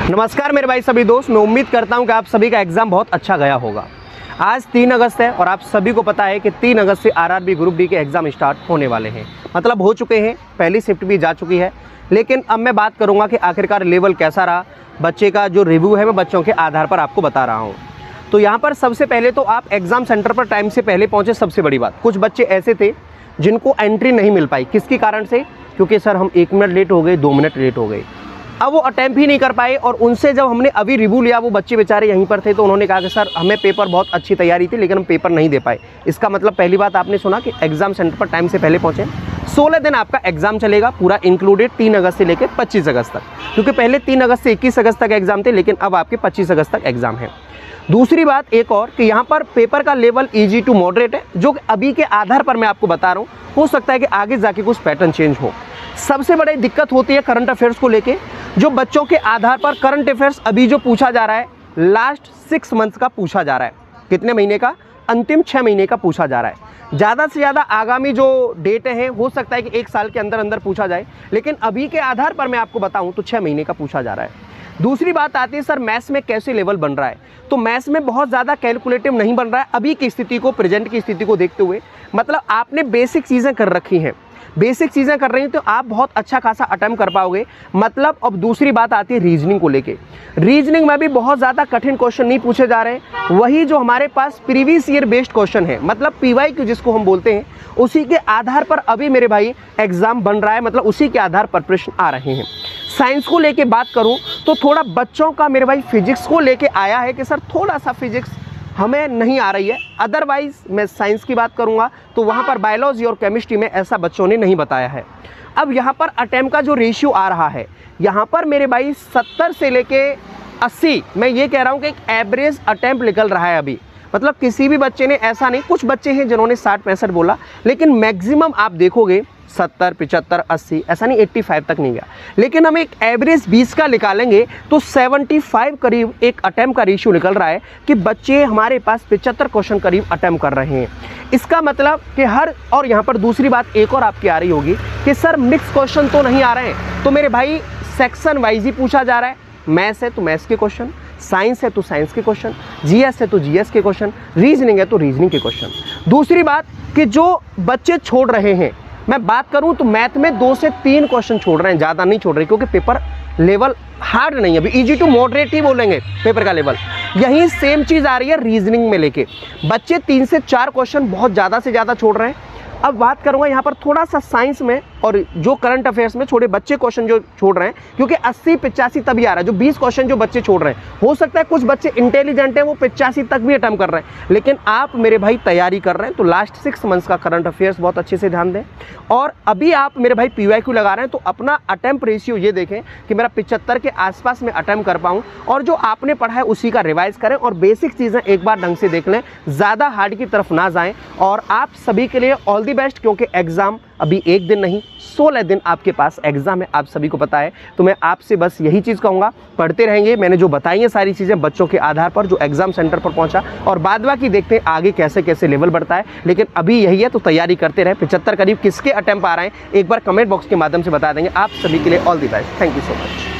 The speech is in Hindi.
नमस्कार मेरे भाई सभी दोस्त, मैं उम्मीद करता हूं कि आप सभी का एग्ज़ाम बहुत अच्छा गया होगा। आज 3 अगस्त है और आप सभी को पता है कि 3 अगस्त से आरआरबी ग्रुप डी के एग्ज़ाम स्टार्ट होने वाले हैं। मतलब हो चुके हैं, पहली शिफ्ट भी जा चुकी है। लेकिन अब मैं बात करूंगा कि आखिरकार लेवल कैसा रहा। बच्चे का जो रिव्यू है मैं बच्चों के आधार पर आपको बता रहा हूँ। तो यहाँ पर सबसे पहले तो आप एग्ज़ाम सेंटर पर टाइम से पहले पहुँचे, सबसे बड़ी बात। कुछ बच्चे ऐसे थे जिनको एंट्री नहीं मिल पाई, किसके कारण से? क्योंकि सर हम 1 मिनट लेट हो गए, 2 मिनट लेट हो गए। अब वो अटैम्प्ट ही नहीं कर पाए और उनसे जब हमने अभी रिव्यू लिया, वो बच्चे बेचारे यहीं पर थे, तो उन्होंने कहा कि सर हमें पेपर बहुत अच्छी तैयारी थी लेकिन हम पेपर नहीं दे पाए। इसका मतलब पहली बात आपने सुना कि एग्ज़ाम सेंटर पर टाइम से पहले पहुँचे। 16 दिन आपका एग्ज़ाम चलेगा पूरा इंक्लूडेड, 3 अगस्त से लेकर 25 अगस्त तक। क्योंकि पहले 3 अगस्त से 21 अगस्त तक एग्ज़ाम थे, लेकिन अब आपके 25 अगस्त तक एग्ज़ाम है। दूसरी बात एक और कि यहाँ पर पेपर का लेवल ईजी टू मॉडरेट है, जो अभी के आधार पर मैं आपको बता रहा हूँ। हो सकता है कि आगे जाके कुछ पैटर्न चेंज हो। सबसे बड़ी दिक्कत होती है करंट अफेयर्स को लेके, जो बच्चों के आधार पर करंट अफेयर्स अभी जो पूछा जा रहा है, लास्ट 6 मंथ्स का पूछा जा रहा है। कितने महीने का? अंतिम 6 महीने का पूछा जा रहा है। ज़्यादा से ज़्यादा आगामी जो डेट हैं, हो सकता है कि 1 साल के अंदर अंदर पूछा जाए, लेकिन अभी के आधार पर मैं आपको बताऊं तो 6 महीने का पूछा जा रहा है। दूसरी बात आती है सर मैथ्स में कैसे लेवल बन रहा है। तो मैथ्स में बहुत ज़्यादा कैलकुलेटिव नहीं बन रहा है अभी की स्थिति को, प्रेजेंट की स्थिति को देखते हुए। मतलब आपने बेसिक चीज़ें कर रखी हैं, बेसिक चीज़ें कर रही हैं तो आप बहुत अच्छा खासा अटेम्प्ट कर पाओगे। मतलब अब दूसरी बात आती है रीजनिंग को लेके। रीजनिंग में भी बहुत ज़्यादा कठिन क्वेश्चन नहीं पूछे जा रहे हैं, वही जो हमारे पास प्रीवियस ईयर बेस्ड क्वेश्चन है, मतलब PYQ जिसको हम बोलते हैं, उसी के आधार पर अभी मेरे भाई एग्ज़ाम बन रहा है। मतलब उसी के आधार पर प्रश्न आ रहे हैं। साइंस को लेके बात करूं तो थोड़ा बच्चों का मेरे भाई फिजिक्स को लेके आया है कि सर थोड़ा सा फिजिक्स हमें नहीं आ रही है। अदरवाइज़ मैं साइंस की बात करूंगा तो वहां पर बायोलॉजी और केमिस्ट्री में ऐसा बच्चों ने नहीं बताया है। अब यहां पर अटेम्प्ट का जो रेशियो आ रहा है, यहां पर मेरे भाई 70 से लेके 80, मैं ये कह रहा हूं कि एक एवरेज अटेम्प्ट निकल रहा है अभी। मतलब किसी भी बच्चे ने ऐसा नहीं, कुछ बच्चे हैं जिन्होंने 60-65 बोला, लेकिन मैक्सिमम आप देखोगे 70, 75, 80, ऐसा नहीं 85 तक नहीं गया। लेकिन हम एक एवरेज 20 का निकालेंगे तो 75 करीब एक अटेम्प्ट का रेशियो निकल रहा है कि बच्चे हमारे पास 75 क्वेश्चन करीब अटेम्प्ट कर रहे हैं। इसका मतलब कि और यहाँ पर दूसरी बात एक और आपकी आ रही होगी कि सर मिक्स क्वेश्चन तो नहीं आ रहे हैं। तो मेरे भाई सेक्शन वाइज ही पूछा जा रहा है। मैथ्स है तो मैथ्स के क्वेश्चन, साइंस है तो साइंस के क्वेश्चन, जीएस है तो जीएस के क्वेश्चन, रीजनिंग है तो रीजनिंग के क्वेश्चन। दूसरी बात कि जो बच्चे छोड़ रहे हैं, मैं बात करूं तो मैथ में 2 से 3 क्वेश्चन छोड़ रहे हैं, ज़्यादा नहीं छोड़ रहे, क्योंकि पेपर लेवल हार्ड नहीं है, अभी ईजी टू मॉडरेट ही बोलेंगे पेपर का लेवल। यही सेम चीज़ आ रही है रीजनिंग में लेके। बच्चे 3 से 4 क्वेश्चन बहुत ज़्यादा से ज़्यादा छोड़ रहे हैं। अब बात करूंगा यहाँ पर थोड़ा सा साइंस में और जो करंट अफेयर्स में छोटे बच्चे क्वेश्चन जो छोड़ रहे हैं, क्योंकि 80-85 तभी आ रहा है। जो 20 क्वेश्चन जो बच्चे छोड़ रहे हैं, हो सकता है कुछ बच्चे इंटेलिजेंट हैं, वो 85 तक भी अटेम्प्ट कर रहे हैं। लेकिन आप मेरे भाई तैयारी कर रहे हैं तो लास्ट 6 मंथ्स का करंट अफेयर्स बहुत अच्छे से ध्यान दें। और अभी आप मेरे भाई PYQ लगा रहे हैं तो अपना अटेम्प्ट रेशियो ये देखें कि मेरा 75 के आसपास में अटेम्प्ट कर पाऊँ, और जो आपने पढ़ा है उसी का रिवाइज करें और बेसिक चीज़ें एक बार ढंग से देख लें, ज़्यादा हार्ड की तरफ ना जाएँ। और आप सभी के लिए ऑल द बेस्ट, क्योंकि एग्ज़ाम अभी 1 दिन नहीं 16 दिन आपके पास एग्ज़ाम है, आप सभी को पता है। तो मैं आपसे बस यही चीज़ कहूँगा, पढ़ते रहेंगे। मैंने जो बताई है सारी चीज़ें बच्चों के आधार पर जो एग्ज़ाम सेंटर पर पहुँचा, और बाद बाकी देखते हैं आगे कैसे कैसे लेवल बढ़ता है। लेकिन अभी यही है तो तैयारी करते रहे। 75 करीब किसके अटेम्प्ट आ रहे हैं एक बार कमेंट बॉक्स के माध्यम से बता देंगे। आप सभी के लिए all the best. Thank you so much.